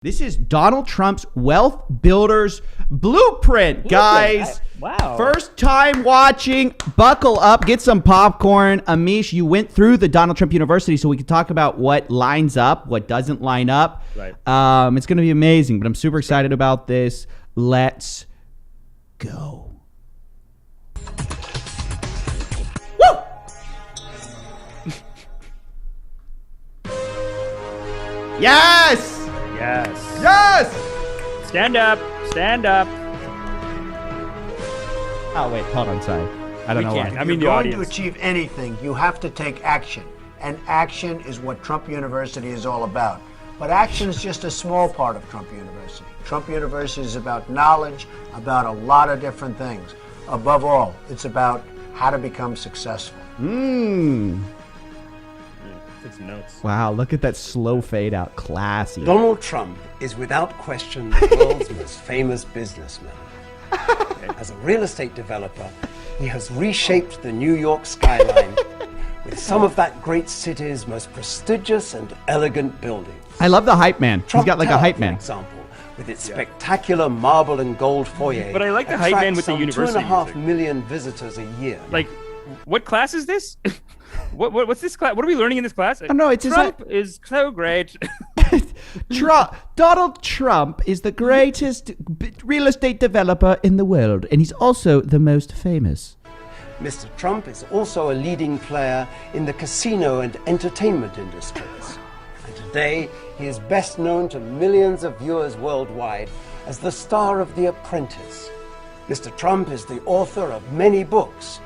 This is Donald Trump's Wealth Builders Blueprint, guys. Wow. First time watching, buckle up, get some popcorn. Amish, you went through the Donald Trump University so we can talk about what lines up, what doesn't line up. Right. It's going to be amazing, but I'm super excited about this. Let's go. Woo! Yes! Yes. Yes! Stand up. Stand up. Oh, wait, hold on, sorry. I don't know why. I mean, If you're the going audience. to achieve anything, you have to take action. And action is what Trump University is all about. But action is just a small part of Trump University. Trump University is about knowledge, about a lot of different things. Above all, it's about how to become successful. Take some notes. Wow, look at that slow fade out. Classy. Donald Trump is without question the world's most famous businessman. As a real estate developer, he has reshaped the New York skyline with some of that great city's most prestigious and elegant buildings. I love the hype man. He's Trump got like a Tower, hype for man. example, with its spectacular marble and gold foyer. But I like the hype man with the university Some 2.5 music. million visitors a year. Like, what class is this? What's this class? What are we learning in this class? Oh, no, it's just Trump is so great. Donald Trump is the greatest real estate developer in the world, and he's also the most famous. Mr. Trump is also a leading player in the casino and entertainment industries. And today, he is best known to millions of viewers worldwide as the star of The Apprentice. Mr. Trump is the author of many books.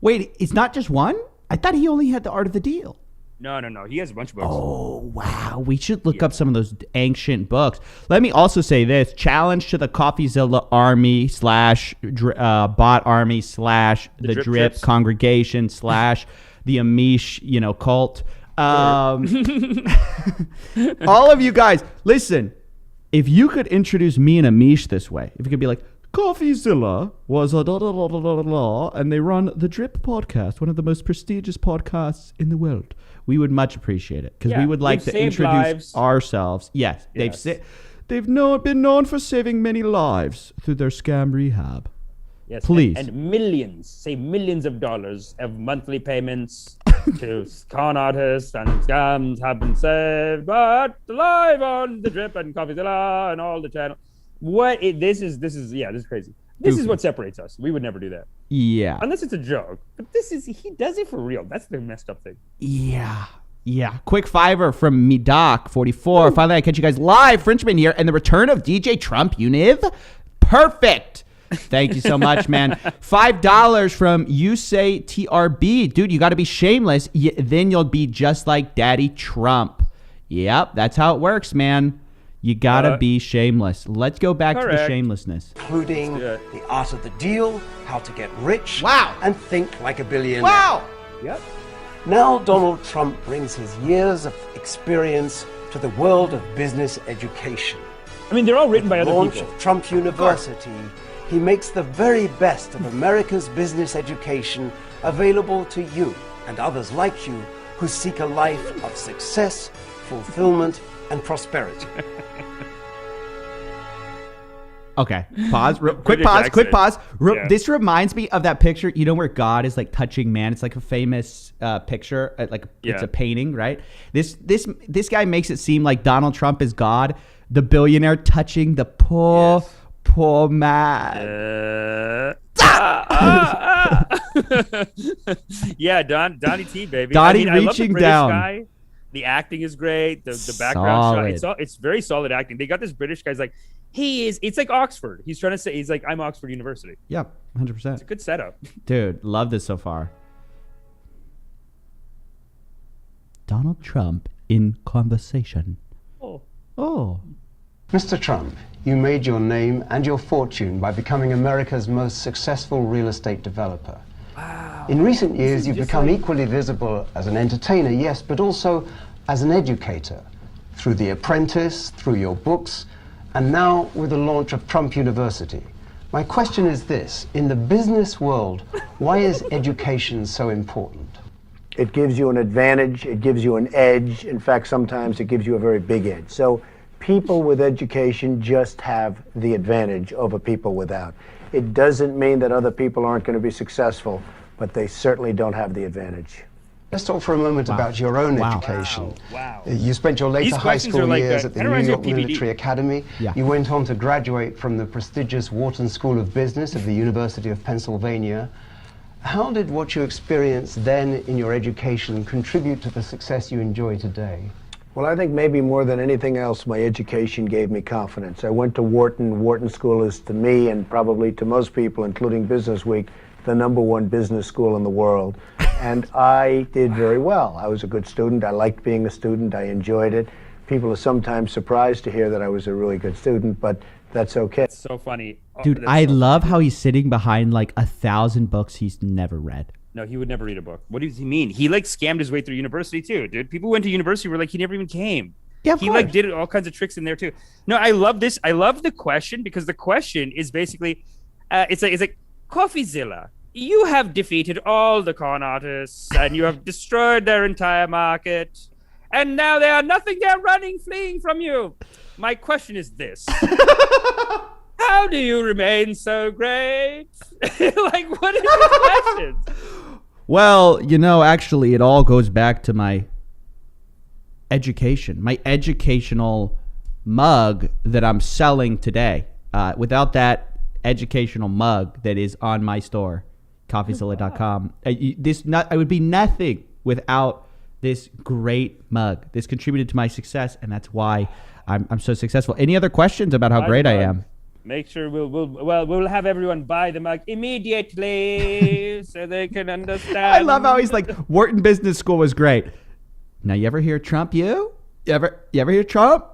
Wait, it's not just one? I thought he only had The Art of the Deal. No. He has a bunch of books. Oh, wow. We should look up some of those ancient books. Let me also say this. Challenge to the Coffeezilla army / bot army / the Drip drip Trips. congregation / the Amish, cult. All of you guys, listen. If you could introduce me and Amish this way, if you could be like, Coffeezilla was a and they run the Drip podcast, one of the most prestigious podcasts in the world. We would much appreciate it because we would like to introduce ourselves. Yes, they've been known for saving many lives through their scam rehab. Yes, Please. And millions of dollars of monthly payments to con artists and scams have been saved, but live on the Drip and Coffeezilla and all the channels. This is crazy. This is what separates us. We would never do that. Yeah. Unless it's a joke. But he does it for real. That's the messed up thing. Yeah. Quick fiver from me, Doc 44. Finally, I catch you guys live. Frenchman here, and the return of DJ Trump Univ. Perfect. Thank you so much, man. $5 from You Say TRB. Dude, you got to be shameless. Then you'll be just like Daddy Trump. Yep, that's how it works, man. You got to be shameless. Let's go back to the shamelessness. Including The Art of the Deal, How to Get Rich, Wow. and Think Like a Billionaire. Wow. Yep. Now Donald Trump brings his years of experience to the world of business education. I mean, they're all written by other Launch people. of Trump University, he makes the very best of America's business education available to you and others like you who seek a life of success, fulfillment, and prosperity. Okay, pause. Quick Jackson. pause. Yeah. This reminds me of that picture. You know where God is like touching man. It's like a famous picture. It's a painting, right? This guy makes it seem like Donald Trump is God, the billionaire touching the poor man. Yeah, Donnie T, baby. Donnie I love the reaching British down. guy. The acting is great. The background Solid. shot. It's very solid acting. They got this British guy's like, it's like Oxford. He's trying to say, he's like, I'm Oxford University. Yeah, 100%. It's a good setup. Dude, love this so far. Donald Trump in conversation. Oh. Mr. Trump, you made your name and your fortune by becoming America's most successful real estate developer. Wow. In recent years, you've become equally visible as an entertainer, yes, but also as an educator, through The Apprentice, through your books, and now with the launch of Trump University. My question is this: in the business world, why is education so important? It gives you an advantage. It gives you an edge. In fact, sometimes it gives you a very big edge. So People with education just have the advantage over people without. It doesn't mean that other people aren't going to be successful, but they certainly don't have the advantage. Let's talk for a moment about your own education. Wow. You spent your later These high questions are school like years that. at the Kinda New reminds me York of PVD. Military Academy. Yeah. You went on to graduate from the prestigious Wharton School of Business of the University of Pennsylvania. How did what you experienced then in your education contribute to the success you enjoy today? Well, I think maybe more than anything else, my education gave me confidence. I went to Wharton. Wharton School is, to me, and probably to most people, including Business Week, the #1 business school in the world. And I did very well. I was a good student. I liked being a student. I enjoyed it. People are sometimes surprised to hear that I was a really good student, but that's okay. It's so funny. Oh, Dude, that's I so love funny. how he's sitting behind like 1,000 books he's never read. No, he would never read a book. What does he mean? He like scammed his way through university too, dude. People who went to university were like, he never even came. Yeah, of he like course. did all kinds of tricks in there too. No, I love this. I love the question because the question is basically, it's like Coffeezilla. You have defeated all the con artists and you have destroyed their entire market, and now they are nothing. They're running, fleeing from you. My question is this: how do you remain so great? Like, what is the question? Well, actually, it all goes back to my education, my educational mug that I'm selling today. Without that educational mug that is on my store, coffeezilla.com, I would be nothing without this great mug. This contributed to my success, and that's why I'm so successful. Any other questions about how great I am? Make sure we'll have everyone buy the mug immediately so they can understand. I love how he's like, Wharton Business School was great. Now, you ever hear Trump? You ever hear Trump?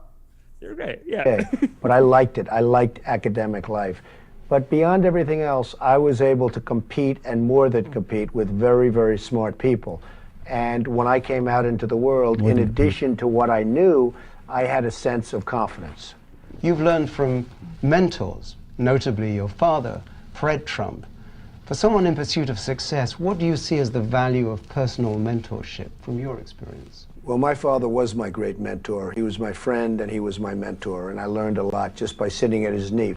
You're great. Yeah. Okay. But I liked it. I liked academic life. But beyond everything else, I was able to compete, and more than compete, with very, very smart people. And when I came out into the world, in addition to what I knew, I had a sense of confidence. You've learned from mentors, notably your father, Fred Trump. For someone in pursuit of success, what do you see as the value of personal mentorship from your experience? Well, my father was my great mentor. He was my friend and he was my mentor, and I learned a lot just by sitting at his knee.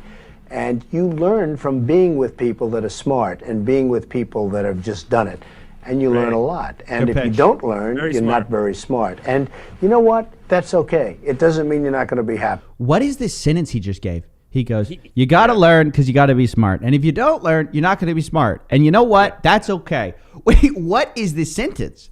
And you learn from being with people that are smart and being with people that have just done it. And you learn a lot. And Good if you pitch. don't learn, Very you're smart. not very smart. And you know what? That's okay. It doesn't mean you're not going to be happy. What is this sentence he just gave? He goes, you got to learn because you got to be smart. And if you don't learn, you're not going to be smart. And you know what? That's okay. Wait, what is this sentence?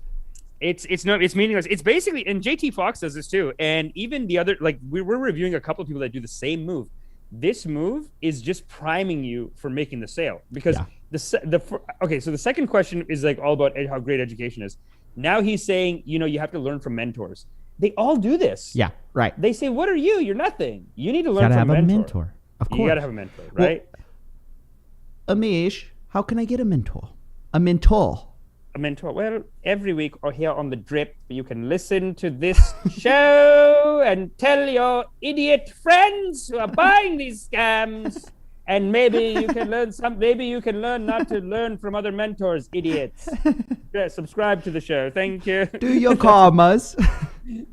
It's meaningless. It's basically, and JT Fox does this too. And even the other, like we're reviewing a couple of people that do the same move. This move is just priming you for making the sale, because so the second question is like all about how great education is. Now he's saying, you have to learn from mentors. They all do this. Yeah, right. They say, what are you? You're nothing. You need to learn Gotta from have a a mentor. mentor. Of course. You got to have a mentor, right? Amish, how can I get a mentor? A mentor. A mentor. Well, every week or here on The Drip, you can listen to this show and tell your idiot friends who are buying these scams. And maybe you can learn not to learn from other mentors, idiots. Yeah, subscribe to the show. Thank you. Do your karmas.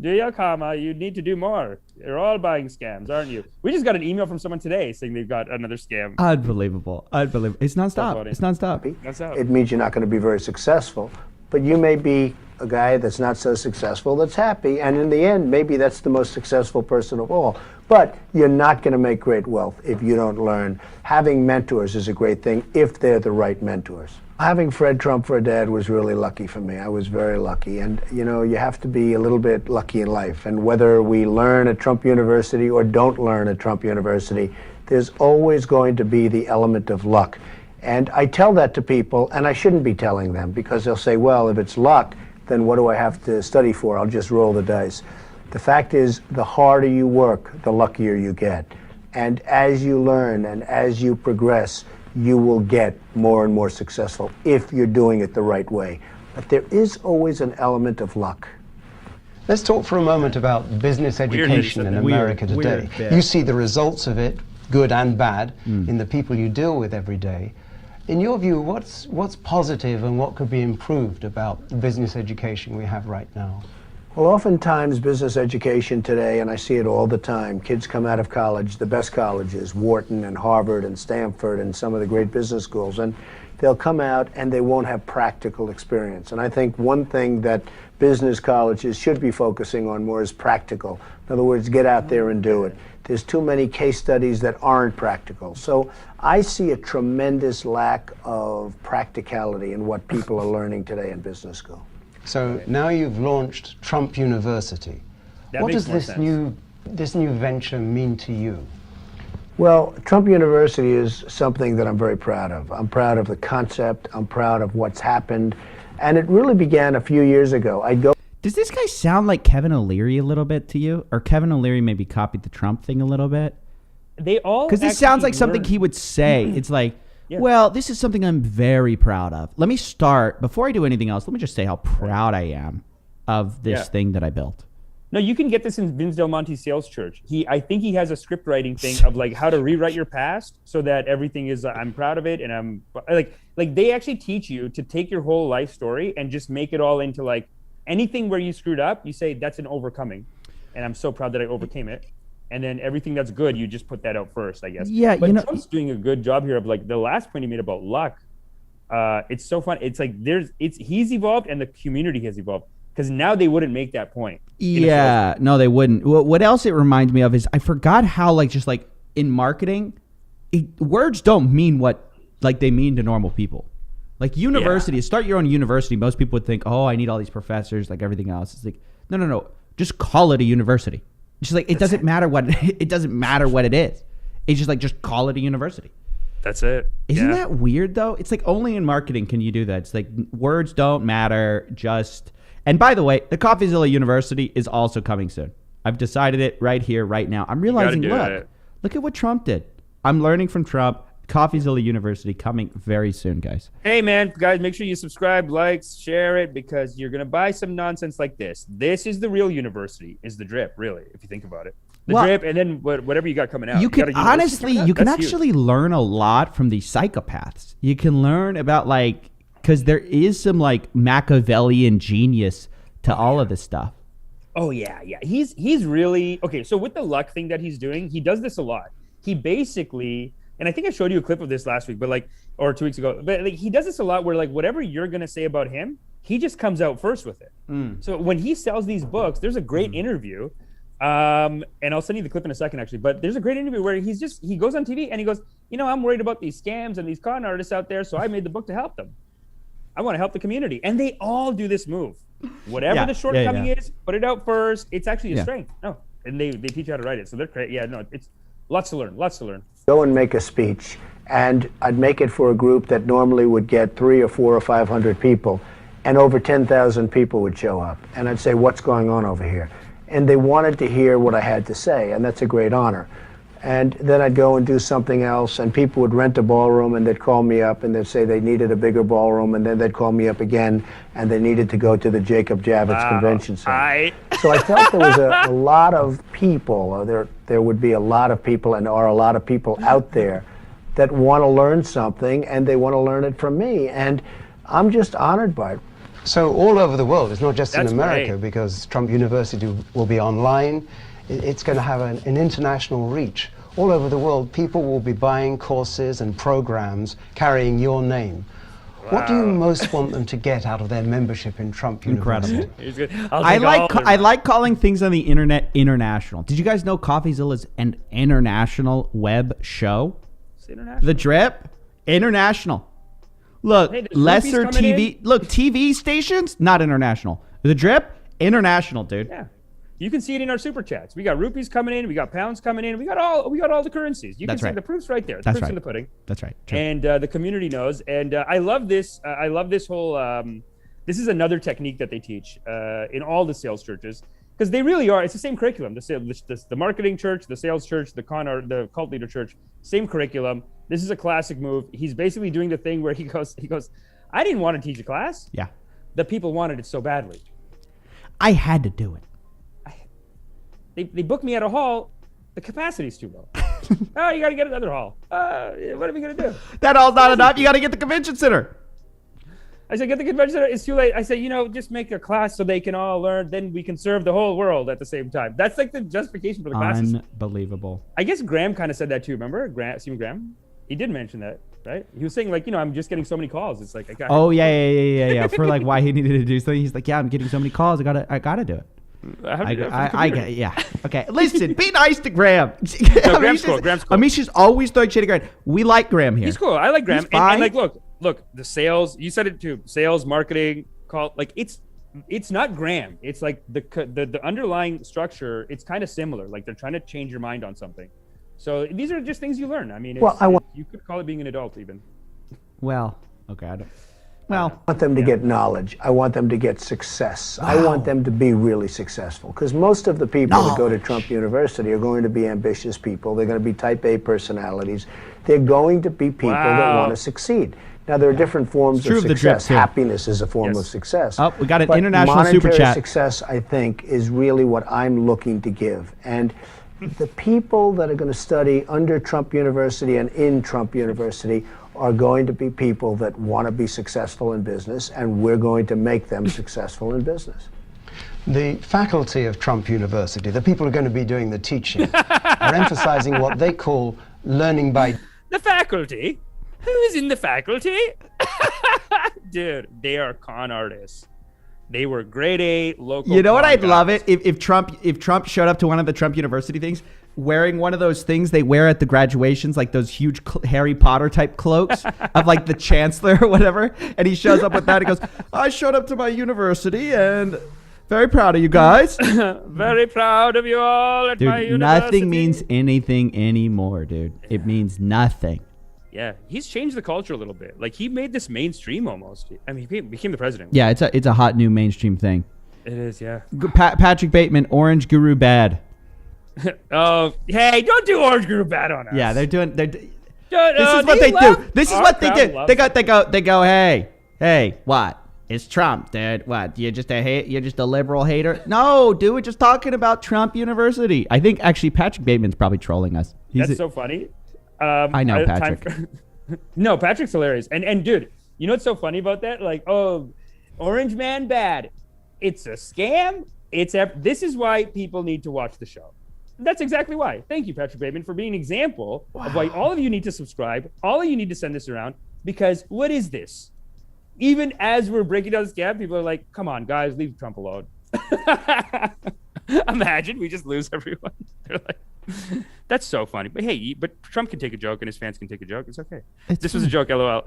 Do your karma. You need to do more. You're all buying scams, aren't you? We just got an email from someone today saying they've got another scam. Unbelievable. It's nonstop. funny. It's nonstop. That's out. It means you're not going to be very successful, but you may be a guy that's not so successful that's happy, and in the end, maybe that's the most successful person of all. But you're not going to make great wealth if you don't learn. Having mentors is a great thing if they're the right mentors. Having Fred Trump for a dad was really lucky for me. I was very lucky. And, you have to be a little bit lucky in life. And whether we learn at Trump University or don't learn at Trump University, there's always going to be the element of luck. And I tell that to people, and I shouldn't be telling them, because they'll say, well, if it's luck, then what do I have to study for? I'll just roll the dice. The fact is, the harder you work, the luckier you get. And as you learn and as you progress, you will get more and more successful if you're doing it the right way. But there is always an element of luck. Let's talk for a moment about business education in America today. You see the results of it, good and bad, in the people you deal with every day. In your view, what's positive and what could be improved about the business education we have right now? Well, oftentimes business education today, and I see it all the time, kids come out of college, the best colleges, Wharton and Harvard and Stanford and some of the great business schools, and they'll come out and they won't have practical experience. And I think one thing that business colleges should be focusing on more is practical. In other words, get out there and do it. There's too many case studies that aren't practical. So I see a tremendous lack of practicality in what people are learning today in business school. So now you've launched Trump University. That What makes does more this new venture mean to you? Well, Trump University is something that I'm very proud of. I'm proud of the concept. I'm proud of what's happened. And it really began a few years ago. Does this guy sound like Kevin O'Leary a little bit to you? Or Kevin O'Leary maybe copied the Trump thing a little bit? They all Because this sounds like something he would say. It's like, well, this is something I'm very proud of. Let me start, before I do anything else, let me just say how proud I am of this thing that I built. No, you can get this in Vince Del Monte's sales church. I think he has a script writing thing of like how to rewrite your past so that everything is, I'm proud of it. And I'm like they actually teach you to take your whole life story and just make it all into like anything where you screwed up, you say that's an overcoming. And I'm so proud that I overcame it. And then everything that's good, you just put that out first, I guess. Yeah, but Trump's doing a good job here of like the last point he made about luck. It's so fun. It's like he's evolved and the community has evolved. Because now they wouldn't make that point. Yeah, no, they wouldn't. What else it reminds me of is I forgot how just in marketing, words don't mean what they mean to normal people. Like university, start your own university. Most people would think, oh, I need all these professors, like everything else. It's like, no. Just call it a university. It's just like it doesn't matter what it is. It's just call it a university. That's it. Isn't that weird though? It's like only in marketing can you do that. It's like words don't matter. And by the way, the Coffeezilla University is also coming soon. I've decided it right here, right now. I'm realizing, look at what Trump did. I'm learning from Trump. Coffeezilla University coming very soon, guys. Hey, man, guys, make sure you subscribe, like, share it, because you're going to buy some nonsense like this. This is the real university, is the drip, really, if you think about it. The drip, and then whatever you got coming out. You can actually learn a lot from these psychopaths. You can learn about because there is some Machiavellian genius to all of this stuff. Oh yeah. He's really okay. So with the luck thing that he's doing, he does this a lot. He basically, and I think I showed you a clip of this last week, but or 2 weeks ago. But he does this a lot, where whatever you're gonna say about him, he just comes out first with it. So when he sells these books, there's a great interview. And I'll send you the clip in a second, actually. But there's a great interview where he goes on TV and he goes, I'm worried about these scams and these con artists out there, so I made the book to help them. I want to help the community. And they all do this move. Whatever the shortcoming is, put it out first. It's actually a strength. No. And they teach you how to write it. So they're great. Yeah, no, it's lots to learn. Go and make a speech, and I'd make it for a group that normally would get 300 or 400 or 500 people, and over 10,000 people would show up. And I'd say, what's going on over here? And they wanted to hear what I had to say, and that's a great honor. And then I'd go and do something else, and people would rent a ballroom, and they'd call me up, and they'd say they needed a bigger ballroom, and then they'd call me up again, and they needed to go to the Jacob Javits Convention Center. So I felt there was a lot of people, or there would be a lot of people, and are a lot of people out there that want to learn something, and they want to learn it from me, and I'm just honored by it. So all over the world, it's not just in America, because Trump University will be online. It's going to have an international reach. All over the world, people will be buying courses and programs carrying your name. Wow. What do you most want them to get out of their membership in Trump University? I like calling things on the internet international. Did you guys know Coffeezilla is an international web show? It's international. The Drip, international. Look, lesser TV. Look, TV stations, not international. The Drip, international, dude. Yeah. You can see it in our super chats. We got rupees coming in, we got pounds coming in, we got all the currencies. You can see the proof's right there. The proof's in the pudding. That's right. True. And the community knows. And I love this. I love this whole. This is another technique that they teach in all the sales churches, because they really are. It's the same curriculum. The marketing church, the sales church, the cult leader church, same curriculum. This is a classic move. He's basically doing the thing where he goes. I didn't want to teach a class. Yeah. The people wanted it so badly. I had to do it. They booked me at a hall. The capacity's too low. Oh, you got to get another hall. What are we going to do? That hall's not enough. You got to get the convention center. I said, get the convention center. It's too late. I said, just make a class so they can all learn. Then we can serve the whole world at the same time. That's like the justification for the classes. Unbelievable. I guess Graham kind of said that too. Remember, Stephen Graham? He did mention that, right? He was saying like, I'm just getting so many calls. It's like I got. Oh yeah. For like why he needed to do something. He's like, yeah, I'm getting so many calls. I gotta do it. I get it. Yeah. Okay. Listen, be nice to Graham. No, Graham's cool. Amish is always throwing shit at Graham. We like Graham here. He's cool. I like Graham. He's fine. And like, look, the sales. You said it too. Sales, marketing, call. Like it's not Graham. It's like the underlying structure. It's kind of similar. Like they're trying to change your mind on something. So these are just things you learn. I mean, you could call it being an adult even. Well, okay. I want them to get knowledge. I want them to get success. Wow. I want them to be really successful. Because most of the people that go to Trump University are going to be ambitious people. They're going to be type A personalities. They're going to be people that want to succeed. Now, there are different forms of success. Happiness is a form of success. Oh, we got an international super chat. Monetary success, I think, is really what I'm looking to give. And the people that are going to study under Trump University and in Trump University are going to be people that want to be successful in business, and we're going to make them successful in business. The faculty of Trump University, the people who are going to be doing the teaching, are emphasizing what they call learning by... The faculty? Who is in the faculty? Dude, they are con artists. They were grade A local. You know what? I'd love it if Trump showed up to one of the Trump University things wearing one of those things they wear at the graduations, like those huge Harry Potter type cloaks of like the chancellor or whatever. And he shows up with that. He goes, I showed up to my university and very proud of you guys. Very proud of you all at my university. Nothing means anything anymore, dude. It means nothing. Yeah, he's changed the culture a little bit. Like he made this mainstream almost. I mean, he became the president. Yeah, it's a hot new mainstream thing. It is, yeah. Patrick Bateman, Orange Guru bad. Oh, hey, don't do Orange Guru bad on us. Yeah, this is what they do. This is what they do. They go, hey, what? It's Trump, dude. What? You're just a liberal hater? No, dude, we're just talking about Trump University. I think actually Patrick Bateman's probably trolling us. That's so funny. I know Patrick. No, Patrick's hilarious. And dude, you know what's so funny about that? Like, Orange Man bad. It's a scam. This is why people need to watch the show. That's exactly why. Thank you, Patrick Bateman, for being an example of why all of you need to subscribe. All of you need to send this around, because what is this? Even as we're breaking down the scam, people are like, come on, guys, leave Trump alone. Imagine we just lose everyone. They're like, that's so funny. But hey, Trump can take a joke and his fans can take a joke. It's okay. This was a joke, LOL.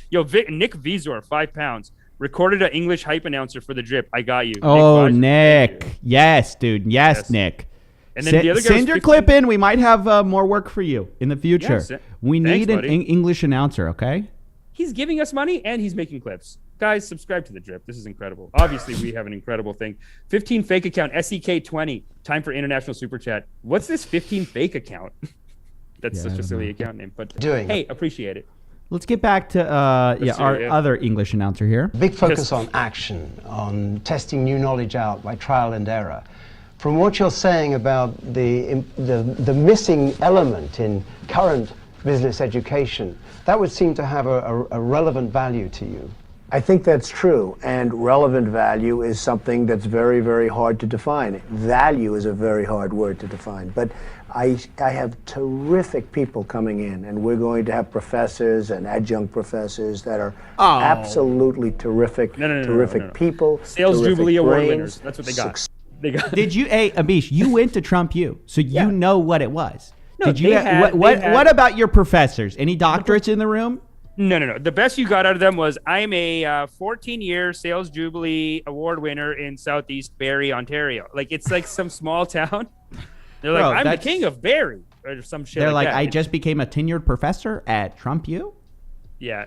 Yo, Nick Vizor, 5 pounds. Recorded an English hype announcer for the drip. I got you. Oh, Nick. Yes, dude. Yes, Nick. And then the other guy send your clip in. We might have more work for you in the future. Yeah, we need an English announcer, okay? He's giving us money and he's making clips. Guys, subscribe to the drip. This is incredible. Obviously, we have an incredible thing. 15 fake account, SEK20. Time for international super chat. What's this 15 fake account? That's such a silly account name. But hey, appreciate it. Let's get back to our other English announcer here. Big focus on action, on testing new knowledge out by trial and error. From what you're saying about the missing element in current business education, that would seem to have a relevant value to you. I think that's true, and relevant value is something that's very, very hard to define. Value is a very hard word to define, but I have terrific people coming in, and we're going to have professors and adjunct professors that are absolutely terrific, terrific people. Sales Jubilee Award winners. That's what they got. Did you, Amish, you went to Trump U, so you know what it was. No, Did you? What about your professors? Any doctorates in the room? No. The best you got out of them was, I'm a 14-year Sales Jubilee Award winner in Southeast Barrie, Ontario. Like, it's like some small town. They're like, I'm the king of Barrie, or some shit. They're like that. I just became a tenured professor at Trump U. Yeah.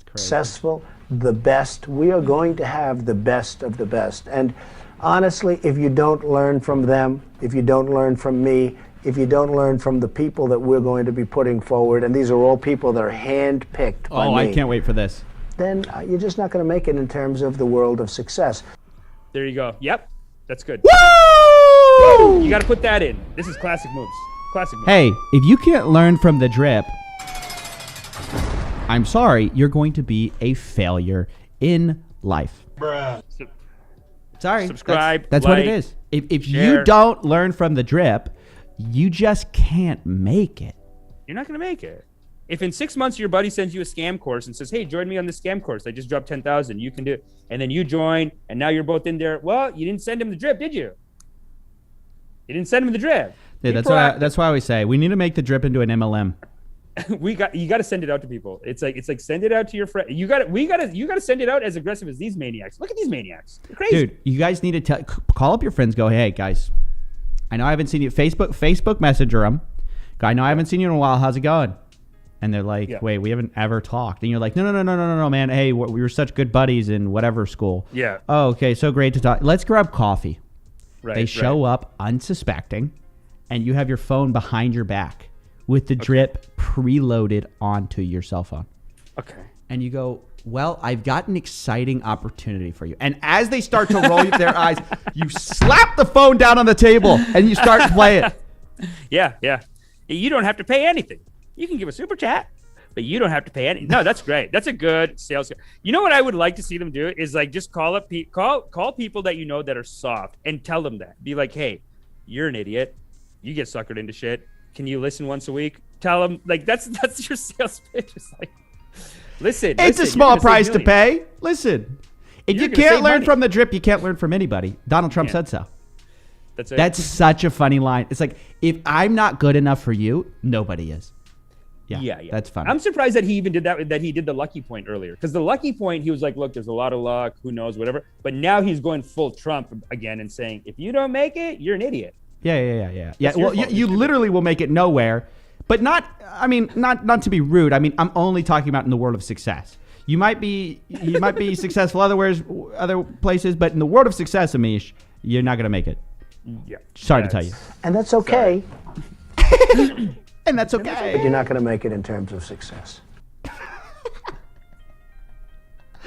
Successful, the best. We are going to have the best of the best. And honestly, if you don't learn from them, if you don't learn from me, if you don't learn from the people that we're going to be putting forward, and these are all people that are hand-picked by me. Oh, I can't wait for this. Then you're just not going to make it in terms of the world of success. There you go. Yep, that's good. Woo! You got to put that in. This is classic moves. Classic moves. Hey, if you can't learn from the drip, I'm sorry, you're going to be a failure in life. Sorry. Subscribe. That's what it is. If share. you don't learn from the drip, you just can't make it. You're not going to make it. If in 6 months your buddy sends you a scam course and says, hey, join me on this scam course, I just dropped 10,000, you can do it. And then you join, and now you're both in there. Well, you didn't send him the drip, did you? You didn't send him the drip. Yeah, that's why we say we need to make the drip into an MLM. You got to send it out to people. It's like send it out to your friend. You got to send it out as aggressive as these maniacs. Look at these maniacs. They're crazy. Dude, you guys need to call up your friends. Go, hey guys, I know I haven't seen you. Facebook Messenger them. I know I haven't seen you in a while. How's it going? And they're like, wait, we haven't ever talked. And you're like, no, man. Hey, we were such good buddies in whatever school. Yeah. Oh, okay, so great to talk. Let's grab coffee. Right. They show up unsuspecting, and you have your phone behind your back with the drip preloaded onto your cell phone. Okay. And you go, well, I've got an exciting opportunity for you. And as they start to roll their eyes, you slap the phone down on the table and you start to play it. Yeah. You don't have to pay anything. You can give a super chat, but you don't have to pay anything. No, that's great. That's a good sales. You know what I would like to see them do is like just call people that you know that are soft and tell them that. Be like, hey, you're an idiot. You get suckered into shit. Can you listen once a week? Tell them like that's your sales pitch. It's like, listen. It's a small price to pay. Listen, if you can't learn from the drip, you can't learn from anybody. Donald Trump said so. That's such a funny line. It's like, if I'm not good enough for you, nobody is. Yeah. That's funny. I'm surprised that he even did that he did the lucky point earlier. Because the lucky point, he was like, look, there's a lot of luck, who knows, whatever. But now he's going full Trump again and saying, if you don't make it, you're an idiot. Yeah. Well, you literally will make it nowhere. But not to be rude. I mean, I'm only talking about in the world of success. You might be successful other places, but in the world of success, Amish, you're not going to make it. Yeah. Sorry to tell you. And that's okay. And that's okay. But you're not going to make it in terms of success.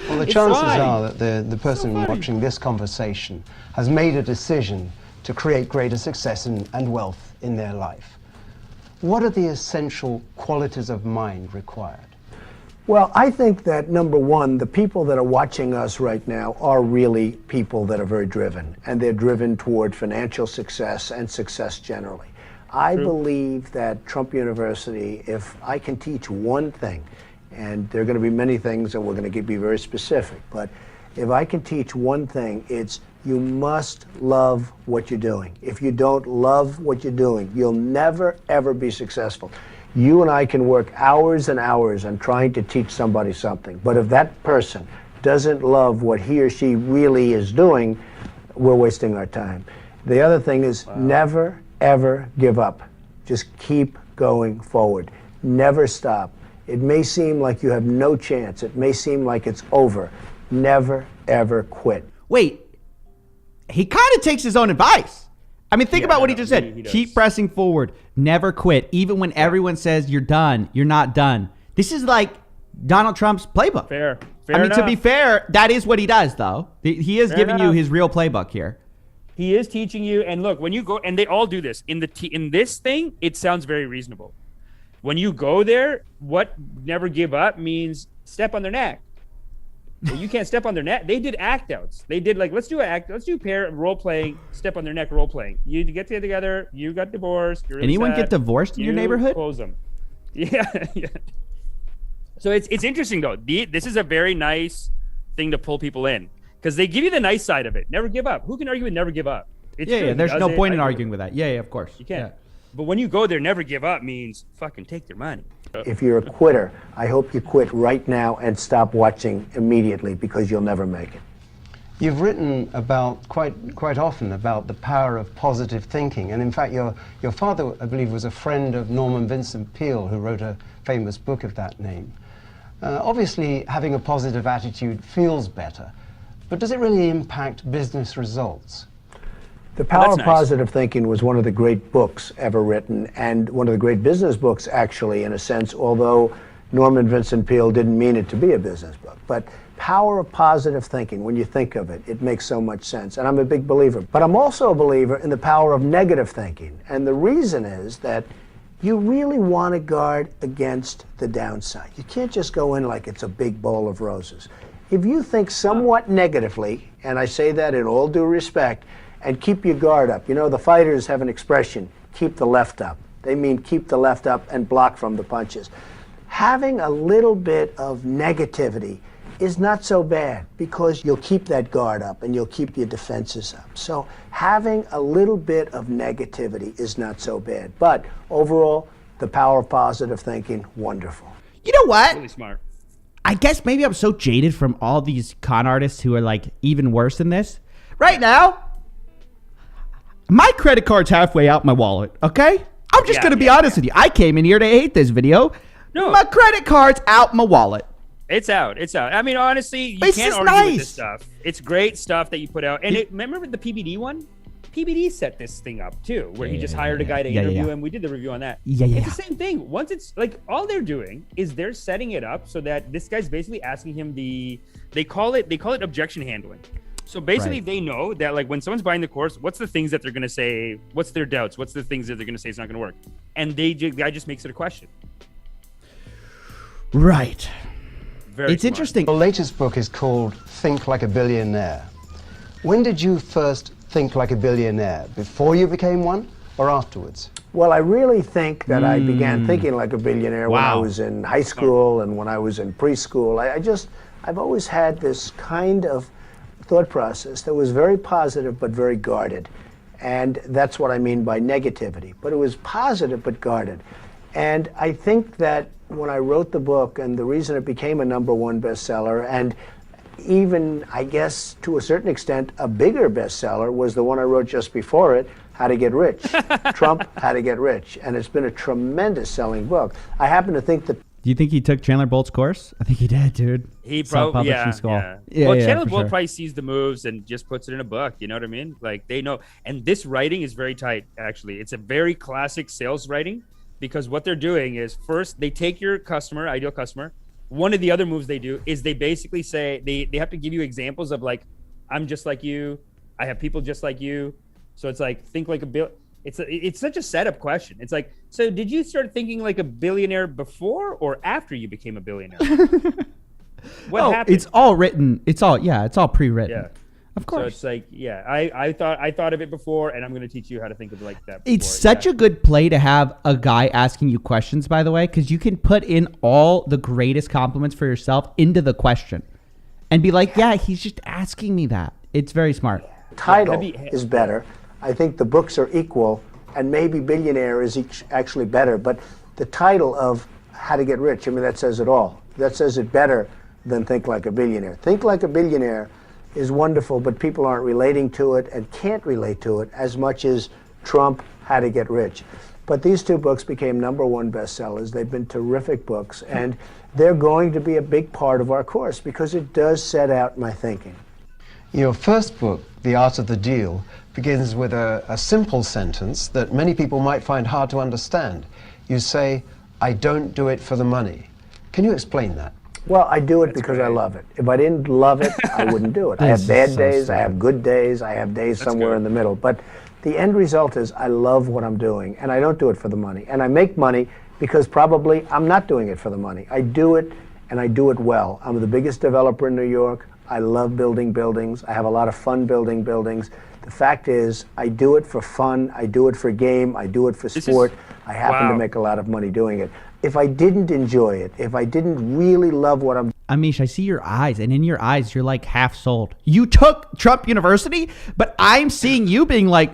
Well, the chances are that the person watching this conversation has made a decision to create greater success and wealth in their life. What are the essential qualities of mind required? Well, I think that, number one, the people that are watching us right now are really people that are very driven, and they're driven toward financial success and success generally. I believe that Trump University, if I can teach one thing, and there are going to be many things, and we're going to be very specific, but if I can teach one thing, it's you must love what you're doing. If you don't love what you're doing, you'll never, ever be successful. You and I can work hours and hours on trying to teach somebody something, but if that person doesn't love what he or she really is doing, we're wasting our time. The other thing is never, ever give up. Just keep going forward. Never stop. It may seem like you have no chance. It may seem like it's over. Never, ever quit. Wait, he kind of takes his own advice. I mean, think about what he just said. He keep pressing forward. Never quit. Even when everyone says you're done, you're not done. This is like Donald Trump's playbook. Fair enough. To be fair, that is what he does, though. He is giving you his real playbook here. He is teaching you. And look, when you go, and they all do this in this thing, it sounds very reasonable. When you go there, what never give up means step on their neck. You can't step on their neck. They did act outs. They did like, let's do pair role playing, step on their neck role playing. You get together, you got divorced. You're Anyone get divorced in your neighborhood? Close them. Yeah. So it's interesting though. This is a very nice thing to pull people in because they give you the nice side of it. Never give up. Who can argue with never give up? It's true. There's no point in arguing with that. Yeah, of course. You can't. But when you go there, never give up means fucking take their money. If you're a quitter, I hope you quit right now and stop watching immediately because you'll never make it. You've written about quite often about the power of positive thinking, and in fact your father, I believe, was a friend of Norman Vincent Peale, who wrote a famous book of that name. Obviously, having a positive attitude feels better, but does it really impact business results? The Power of Positive Thinking was one of the great books ever written, and one of the great business books, actually, in a sense, although Norman Vincent Peale didn't mean it to be a business book. But Power of Positive Thinking, when you think of it, it makes so much sense, and I'm a big believer. But I'm also a believer in the power of negative thinking, and the reason is that you really want to guard against the downside. You can't just go in like it's a big bowl of roses. If you think somewhat negatively, and I say that in all due respect, and keep your guard up. You know, the fighters have an expression, keep the left up. They mean keep the left up and block from the punches. Having a little bit of negativity is not so bad because you'll keep that guard up and you'll keep your defenses up. So having a little bit of negativity is not so bad. But overall, the power of positive thinking, wonderful. You know what? Really smart. I guess maybe I'm so jaded from all these con artists who are like even worse than this. Right now, my credit card's halfway out my wallet, okay? I'm just going to be honest with you. I came in here to hate this video. No. My credit card's out my wallet. It's out. It's out. I mean, honestly, you It's can't just argue with this nice. stuff. It's great stuff that you put out. And remember the PBD one? PBD set this thing up too, where he just hired a guy to interview him. We did the review on that. It's the same thing. Once it's like all they're doing is they're setting it up so that this guy's basically asking him they call it objection handling. So basically they know that like when someone's buying the course, what's the things that they're going to say, what's their doubts, what's the things that they're going to say it's not going to work. And the guy just makes it a question. Right. Very It's smart. interesting. Your latest book is called Think Like a Billionaire. When did you first think like a billionaire? Before you became one or afterwards? Well, I really think that I began thinking like a billionaire when I Wow. was in high school and when I was in preschool. I've always had this kind of thought process that was very positive but very guarded. And that's what I mean by negativity. But it was positive but guarded. And I think that when I wrote the book, and the reason it became a #1 bestseller, and even, I guess, to a certain extent, a bigger bestseller, was the one I wrote just before it, How to Get Rich. Trump, How to Get Rich. And it's been a tremendous selling book. I happen to think that Do you think he took Chandler Bolt's course? I think he did, dude. He probably, Self-publishing school. Well, Chandler for Bolt sure. probably sees the moves and just puts it in a book. You know what I mean? Like they know. And this writing is very tight, actually. It's a very classic sales writing because what they're doing is first they take your customer, ideal customer. One of the other moves they do is they basically say they have to give you examples of like, I'm just like you. I have people just like you. So it's like, think like a bill. It's such a setup question. It's like, so did you start thinking like a billionaire before or after you became a billionaire? What happened? It's all written. It's all pre-written. Yeah. Of course. So it's like, yeah, I thought of it before, and I'm going to teach you how to think of it like that. It's such a good play to have a guy asking you questions, by the way, because you can put in all the greatest compliments for yourself into the question and be like, yeah, he's just asking me that. It's very smart. title is better. I think the books are equal, and maybe Billionaire is actually better, but the title of How to Get Rich, I mean, that says it all. That says it better than Think Like a Billionaire. Think Like a Billionaire is wonderful, but people aren't relating to it and can't relate to it as much as Trump, How to Get Rich. But these two books became #1 bestsellers. They've been terrific books, and they're going to be a big part of our course because it does set out my thinking. Your first book, The Art of the Deal, begins with a simple sentence that many people might find hard to understand. You say, I don't do it for the money. Can you explain that? Well, I do it because I love it. If I didn't love it, I wouldn't do it. I have bad days, I have good days, I have days somewhere in the middle. But the end result is I love what I'm doing, and I don't do it for the money. And I make money because probably I'm not doing it for the money. I do it, and I do it well. I'm the biggest developer in New York. I love building buildings. I have a lot of fun building buildings. The fact is, I do it for fun, I do it for game, I do it for sport. I happen to make a lot of money doing it. If I didn't enjoy it, if I didn't really love what I'm Amish, I see your eyes, and in your eyes, you're like half sold. You took Trump University, but I'm seeing you being like,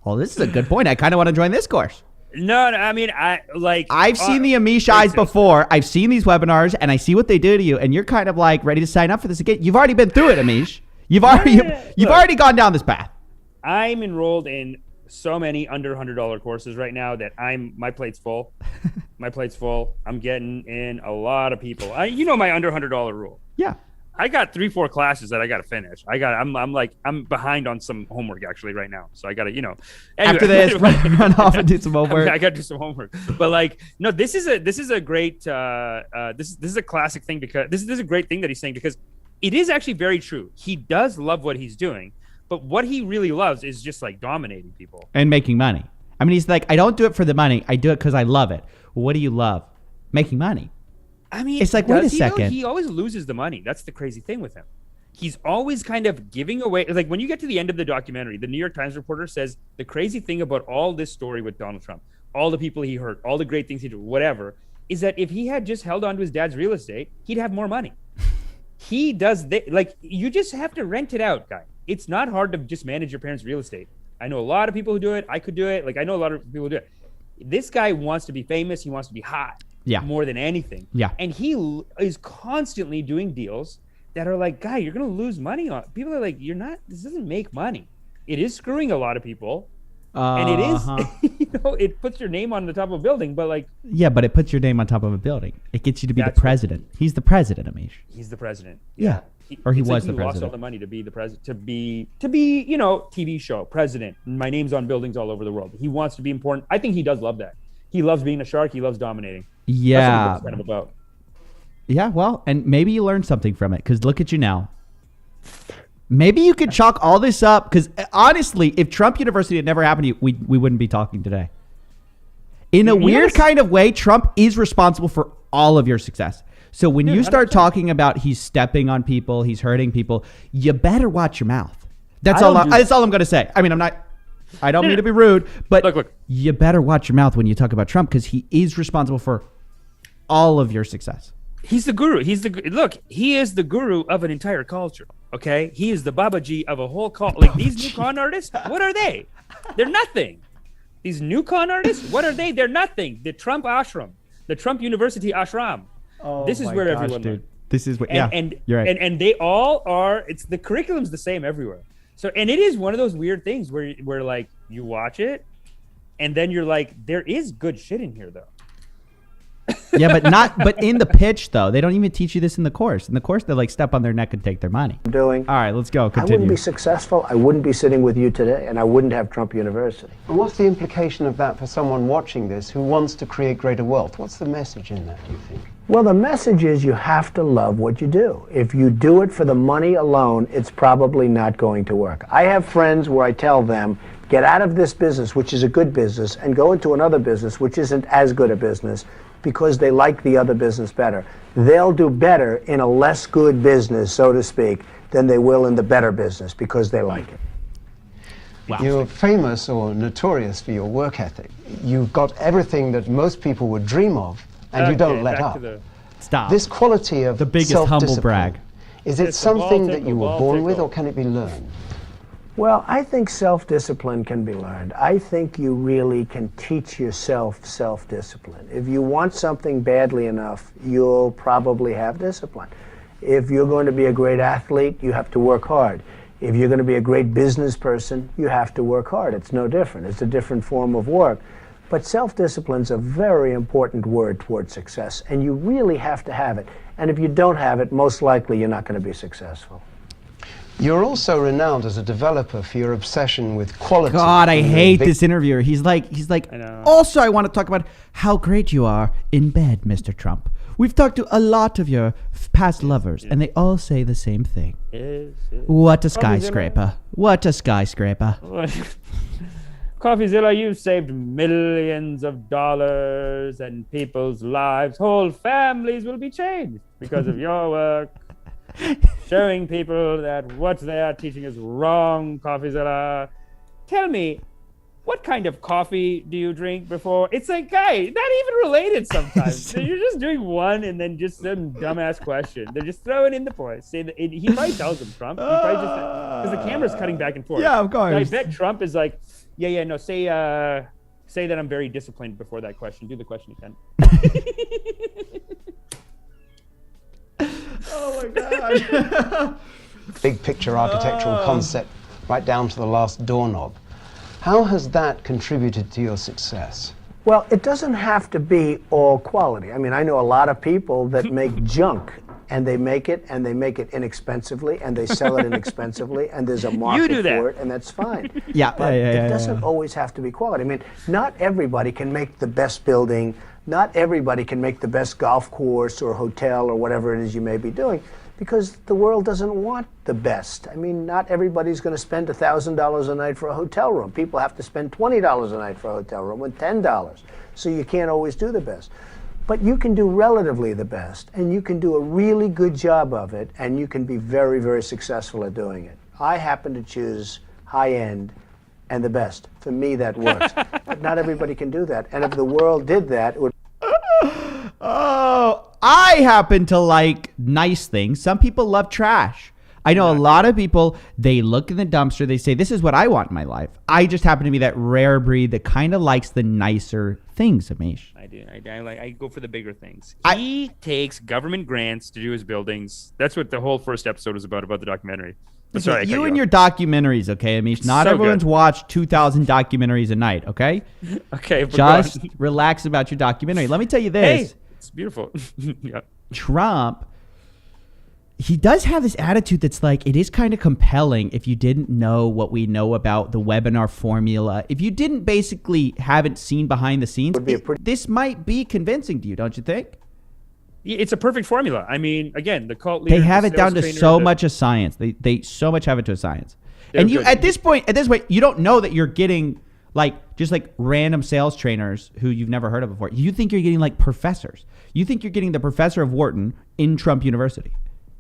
well, this is a good point. I kind of want to join this course. No, I mean, I've seen the Amish eyes before. I've seen these webinars, and I see what they do to you, and you're kind of like ready to sign up for this again. You've already been through it, Amish. You've already gone down this path. I'm enrolled in so many under $100 courses right now that my plate's full. My plate's full. I'm getting in a lot of people. You know my under $100 rule. Yeah. I got 3-4 classes that I got to finish. I'm behind on some homework actually right now. So I got to, Anyway, after this, run off and do some homework. I got to do some homework. But no, this is a great, this is a classic thing because this is a great thing that he's saying because it is actually very true. He does love what he's doing, but what he really loves is just like dominating people and making money. I mean, he's like, I don't do it for the money. I do it because I love it. Well, what do you love? Making money. I mean, it's like, wait a second. He always loses the money. That's the crazy thing with him. He's always kind of giving away. Like when you get to the end of the documentary, the New York Times reporter says the crazy thing about all this story with Donald Trump, all the people he hurt, all the great things he did, whatever, is that if he had just held on to his dad's real estate, he'd have more money. He does like you just have to rent it out, guy. It's not hard to just manage your parents' real estate. I know a lot of people who do it. I could do it. Like I know a lot of people who do it. This guy wants to be famous. He wants to be hot. Yeah. More than anything. Yeah. And he is constantly doing deals that are like, guy, you're going to lose money on. People are like, you're not. This doesn't make money. It is screwing a lot of people. And it is, it puts your name on the top of a building, but like. Yeah, but it puts your name on top of a building. It gets you to be the president. He's the president, Amish. He's the president. Yeah. Or he was the president. Lost all the money to be the president, to be, TV show president. My name's on buildings all over the world. He wants to be important. I think he does love that. He loves being a shark. He loves dominating. Yeah. That's what it's kind of about. Yeah, well, and maybe you learned something from it because look at you now. Maybe you could chalk all this up because honestly, if Trump University had never happened to you, we wouldn't be talking today. In a weird kind of way, Trump is responsible for all of your success. So when you start 100%. Talking about he's stepping on people, he's hurting people, you better watch your mouth. That's all I'm going to say. I mean, I don't mean to be rude, but look. You better watch your mouth when you talk about Trump because he is responsible for all of your success. He's the guru. He is the guru of an entire culture. Okay. He is the Babaji of a whole cult. Like these new con artists, what are they? They're nothing. These new con artists, what are they? They're nothing. The Trump ashram, the Trump University ashram. Oh, this is where everyone learns. This is what, and you're right. And they all are, it's the curriculum's the same everywhere. So, and it is one of those weird things where like you watch it and then you're like, there is good shit in here though. Yeah, but in the pitch though, they don't even teach you this in the course. In the course, they like step on their neck and take their money. All right, let's go. Continue. I wouldn't be successful. I wouldn't be sitting with you today, and I wouldn't have Trump University. And what's the implication of that for someone watching this who wants to create greater wealth? What's the message in that, do you think? Well, the message is you have to love what you do. If you do it for the money alone, it's probably not going to work. I have friends where I tell them, get out of this business, which is a good business, and go into another business, which isn't as good a business, because they like the other business better. They'll do better in a less good business, so to speak, than they will in the better business because they like it. Wow. You're famous or notorious for your work ethic. You've got everything that most people would dream of, and you don't let up. Stop. This quality of the biggest humble brag. Is it something that you were born with, or can it be learned? Well, I think self-discipline can be learned. I think you really can teach yourself self-discipline. If you want something badly enough, you'll probably have discipline. If you're going to be a great athlete, you have to work hard. If you're going to be a great business person, you have to work hard. It's no different. It's a different form of work. But self-discipline's a very important word toward success, and you really have to have it. And if you don't have it, most likely you're not going to be successful. You're also renowned as a developer for your obsession with quality. God, I hate this interviewer. He's like, also I want to talk about how great you are in bed, Mr. Trump. We've talked to a lot of your past lovers, and they all say the same thing. What a skyscraper. What a skyscraper. Coffeezilla, you've saved millions of dollars and people's lives. Whole families will be changed because of your work. Showing people that what they are teaching is wrong, Coffeezilla. Tell me, what kind of coffee do you drink before? It's like, guy, not even related sometimes. So you're just doing one and then just some dumbass question. They're just throwing in the voice. He probably tells them, Trump. He probably just, because the camera's cutting back and forth. Yeah, of course. I bet Trump is like, no, say that I'm very disciplined before that question. Do the question again. Oh my God. Big picture architectural concept right down to the last doorknob. How has that contributed to your success? Well, it doesn't have to be all quality. I mean, I know a lot of people that make junk, and they make it inexpensively, and they sell it inexpensively, and there's a market for it, and that's fine. But it doesn't always have to be quality. I mean, not everybody can make the best building. Not everybody can make the best golf course or hotel or whatever it is you may be doing. Because the world doesn't want the best. I mean, not everybody's going to spend $1,000 a night for a hotel room. People have to spend $20 a night for a hotel room with $10. So you can't always do the best. But you can do relatively the best, and you can do a really good job of it, and you can be very, very successful at doing it. I happen to choose high-end and the best. For me, that works. But not everybody can do that. And if the world did that, it would... Oh, I happen to like nice things. Some people love trash. I know a lot of people, they look in the dumpster, they say, this is what I want in my life. I just happen to be that rare breed that kind of likes the nicer things, Amish. I do. I go for the bigger things. He takes government grants to do his buildings. That's what the whole first episode is about the documentary. Sorry, you and your documentaries, okay, Amish? Not so everyone's good. watched 2,000 documentaries a night, okay? Okay, but Just relax about your documentary. Let me tell you this. hey, it's beautiful. Yeah. Trump, he does have this attitude that's like, it is kind of compelling if you didn't know what we know about the webinar formula. If you didn't basically haven't seen behind the scenes, this might be convincing to you, don't you think? It's a perfect formula. I mean, again, the cult leader. They have the it down to sales trainer, so much of science. They so much have it to a science. They're And you good. at this point, you don't know that you're getting just like random sales trainers who you've never heard of before. You think you're getting like professors. You think you're getting the professor of Wharton in Trump University.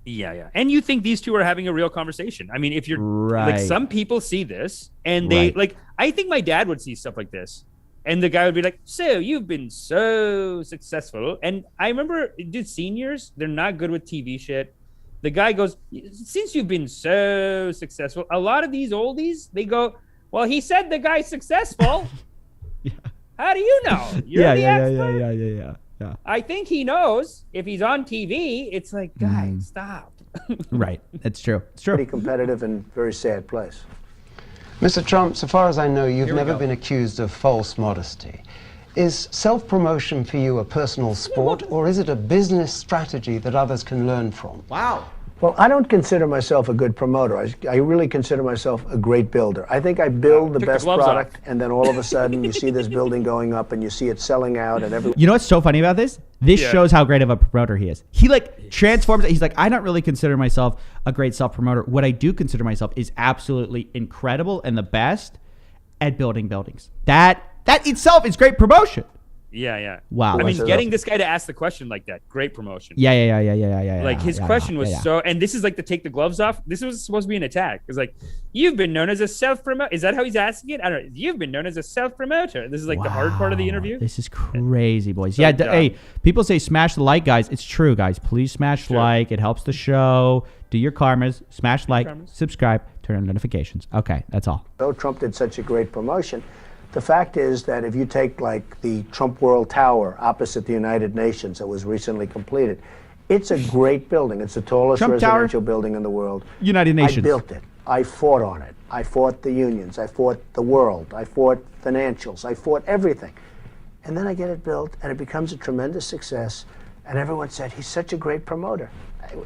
Yeah. And you think these two are having a real conversation. I mean, if you're like, Right. some people see this and they Right. I think my dad would see stuff like this. And the guy would be like, so you've been so successful. And I remember, dude, seniors, they're not good with TV shit. The guy goes, since you've been so successful, a lot of these oldies, they go, well, he said the guy's successful. Yeah. How do you know? You're the expert. Yeah. I think he knows if he's on TV. It's like, guys, stop. Right. That's true. It's pretty true. competitive and very sad place. Mr. Trump, so far as I know, you've Here we never go. been accused of false modesty. Is self-promotion for you a personal sport, or is it a business strategy that others can learn from? Wow. Well, I don't consider myself a good promoter. I really consider myself a great builder. I think I build the Took the best gloves product, off. and then all of a sudden you see this building going up and you see it selling out and everyone... You know what's so funny about this? This Yeah. shows how great of a promoter he is. He transforms it. He's like, I don't really consider myself a great self-promoter. What I do consider myself is absolutely incredible and the best at building buildings. That itself is great promotion. Yeah. Wow. I mean, That's getting this guy to ask the question like that, great promotion. Yeah. Like his question was so, and this is like to take the gloves off. This was supposed to be an attack. It's like, you've been known as a self-promoter. Is that how he's asking it? I don't know. You've been known as a self-promoter. This is like the hard part of the interview. This is crazy, boys. So Yeah, dumb. hey, people say smash the like, guys. It's true, guys. Please smash like. It helps the show. Do your karmas. Smash like, karmas. subscribe, turn on notifications. Okay, that's all. Though Trump did such a great promotion, the fact is that if you take like the Trump World Tower opposite the United Nations that was recently completed, it's a great building. It's the tallest Trump Tower? residential building in the world. United Nations. I built it. I fought on it. I fought the unions. I fought the world. I fought financials. I fought everything. And then I get it built, and it becomes a tremendous success. And everyone said, he's such a great promoter.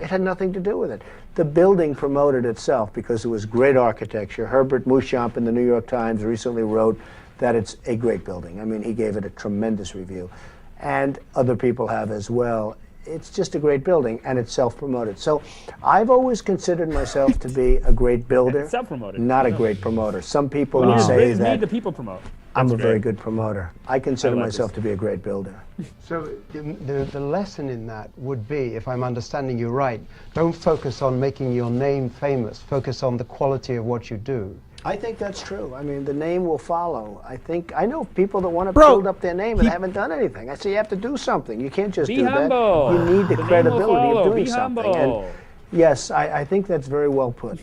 It had nothing to do with it. The building promoted itself because it was great architecture. Herbert Muschamp in the New York Times recently wrote that it's a great building. I mean, he gave it a tremendous review. And other people have as well. It's just a great building, and it's self-promoted. So I've always considered myself to be a great builder, Self-promoted. not a great promoter. Some people We would need say the that people promote. I'm That's a very great. good promoter. I consider I like myself this. to be a great builder. So the lesson in that would be, if I'm understanding you right, don't focus on making your name famous, focus on the quality of what you do. I think that's true. I mean, the name will follow. I know people that want to Bro, build up their name and haven't done anything. I say you have to do something. You can't just Be do humble. that. You need the name will credibility of follow. doing Be something. humble. And yes, I think that's very well put.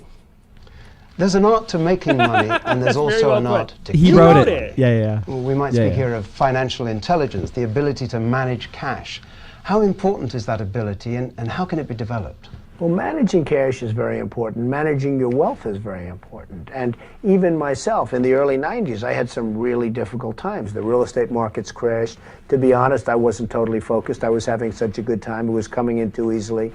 There's an art to making money, and there's Very also well an put. art to He You wrote wrote it. it. Yeah. Well, we might Yeah, speak yeah. here of financial intelligence, the ability to manage cash. How important is that ability, and how can it be developed? Well, managing cash is very important. Managing your wealth is very important. And even myself, in the early 90s, I had some really difficult times. The real estate markets crashed. To be honest, I wasn't totally focused. I was having such a good time. It was coming in too easily.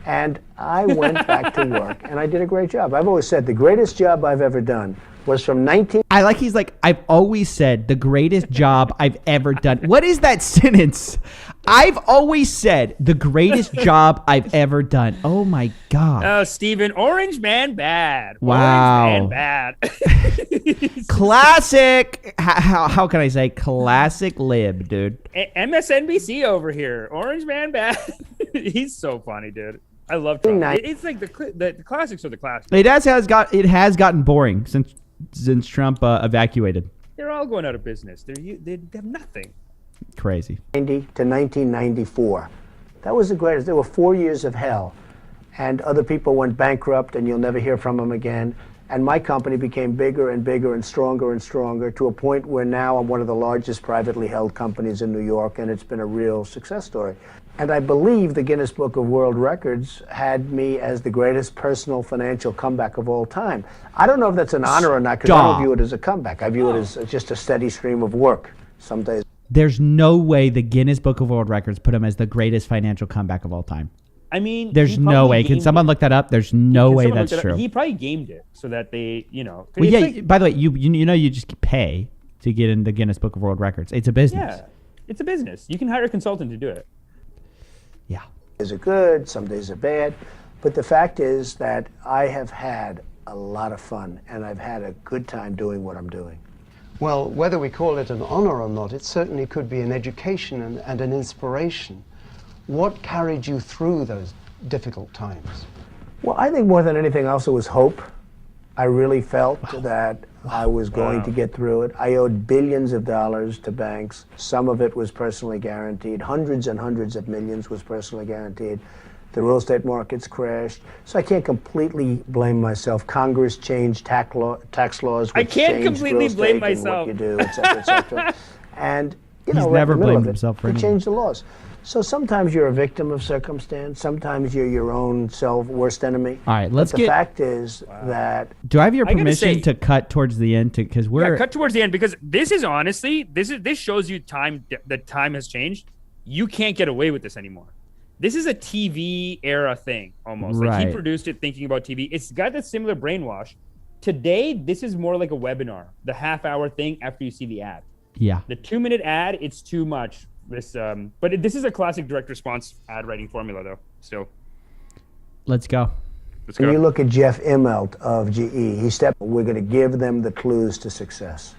And I went back to work, and I did a great job. I've always said the greatest job I've ever done was from 19... I like he's like, I've always said the greatest job I've ever done. What is that sentence? I've always said the greatest job I've ever done. Oh my God. Oh, Steven, Orange Man bad. Wow. Orange Man bad. Classic. How can I say classic lib, dude? MSNBC over here. Orange Man bad. He's so funny, dude. I love Trump. It's like the classics are the classics. It has gotten boring since Trump evacuated. They're all going out of business. They have nothing. Crazy. 1990 to 1994. That was the greatest. There were 4 years of hell, and other people went bankrupt, and you'll never hear from them again. And my company became bigger and bigger and stronger to a point where now I'm one of the largest privately held companies in New York, and it's been a real success story. And I believe the Guinness Book of World Records had me as the greatest personal financial comeback of all time. I don't know if that's an honor or not, because I don't view it as a comeback. I view it as just a steady stream of work. Some days. There's no way the Guinness Book of World Records put him as the greatest financial comeback of all time. I mean, there's no way. Can someone look that up? There's no way that's true. He probably gamed it so that they, Well, yeah. Like, by the way, you just pay to get in the Guinness Book of World Records. It's a business. Yeah, it's a business. You can hire a consultant to do it. Yeah. Some days are good, some days are bad, but the fact is that I have had a lot of fun, and I've had a good time doing what I'm doing. Well, whether we call it an honor or not, it certainly could be an education and an inspiration. What carried you through those difficult times? Well, I think more than anything else, it was hope. I really felt that I was going to get through it. I owed billions of dollars to banks. Some of it was personally guaranteed. Hundreds and hundreds of millions was personally guaranteed. The real estate markets crashed. So I can't completely blame myself. Congress changed tax laws. I can't completely blame myself. What you do, et cetera, et cetera. And, He's never blamed himself for anything. He changed the laws. So sometimes you're a victim of circumstance. Sometimes you're your own worst enemy. All right, let's get... The fact is that... Do I have your permission to cut towards the end? Because we're... cut towards the end, because this is honestly, this shows you that time has changed. You can't get away with this anymore. This is a TV era thing, almost. Right. Like, he produced it thinking about TV. It's got that similar brainwash. Today, this is more like a webinar. The half-hour thing after you see the ad. Yeah. The 2-minute ad, it's too much. This is a classic direct response ad writing formula, though. Still. Let's go. When you look at Jeff Immelt of GE, we're going to give them the clues to success.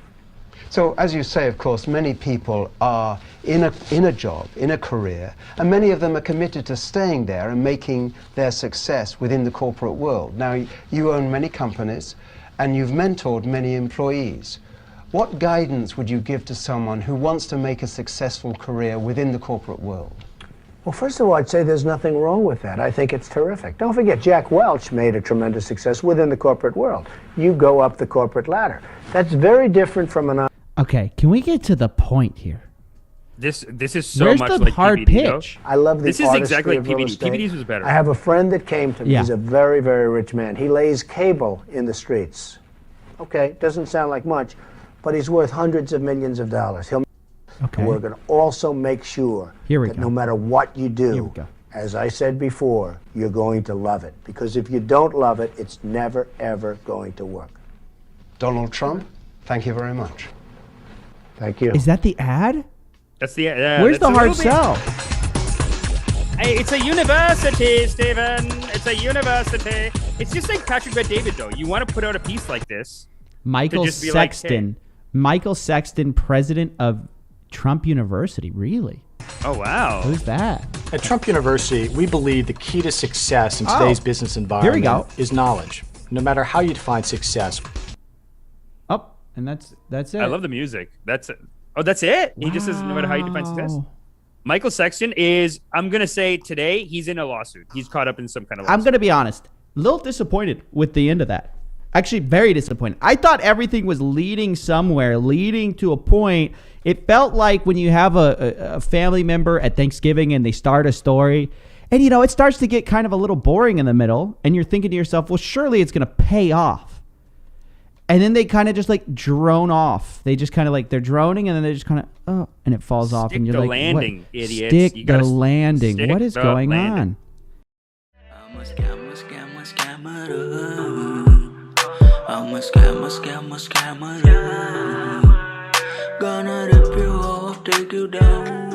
So, as you say, of course, many people are in a job, in a career, and many of them are committed to staying there and making their success within the corporate world. Now, you own many companies, and you've mentored many employees. What guidance would you give to someone who wants to make a successful career within the corporate world? Well, first of all, I'd say there's nothing wrong with that. I think it's terrific. Don't forget, Jack Welch made a tremendous success within the corporate world. You go up the corporate ladder. That's very different from an... Okay, can we get to the point here? This is so Where's much the like hard PBD, pitch? though. I love the This is exactly like artistry of PBD. real estate. PBD's was better. I have a friend that came to me. Yeah. He's a very, very rich man. He lays cable in the streets. Okay, doesn't sound like much, but he's worth hundreds of millions of dollars. Okay. We're going to also make sure that no matter what you do, as I said before, you're going to love it. Because if you don't love it, it's never, ever going to work. Donald Trump, thank you very much. Thank you. Is that the ad? That's the Where's the hard sell? Hey, it's a university, Stephen. It's a university. It's just like Patrick Bet-David, though. You want to put out a piece like this. Michael Sexton. Like, hey. Michael Sexton, president of Trump University. Really? Oh, wow. Who's that? At Trump University, we believe the key to success in today's business environment is knowledge, no matter how you define success. Oh, and that's it. I love the music. That's it. Oh, that's it? He just says no matter how you define success? Michael Sexton is, I'm going to say today, he's in a lawsuit. He's caught up in some kind of lawsuit. I'm going to be honest. A little disappointed with the end of that. Actually, very disappointed. I thought everything was leading somewhere, leading to a point. It felt like when you have a family member at Thanksgiving and they start a story, and, it starts to get kind of a little boring in the middle, and you're thinking to yourself, well, surely it's going to pay off. And then they kind of just like drone off. They just kind of like, they're droning, and then they just kind of, and it falls off. And you're like, landing, what? Idiots. Stick the landing. What is going on? I'm a Scammer. Gonna rip you off, take you down.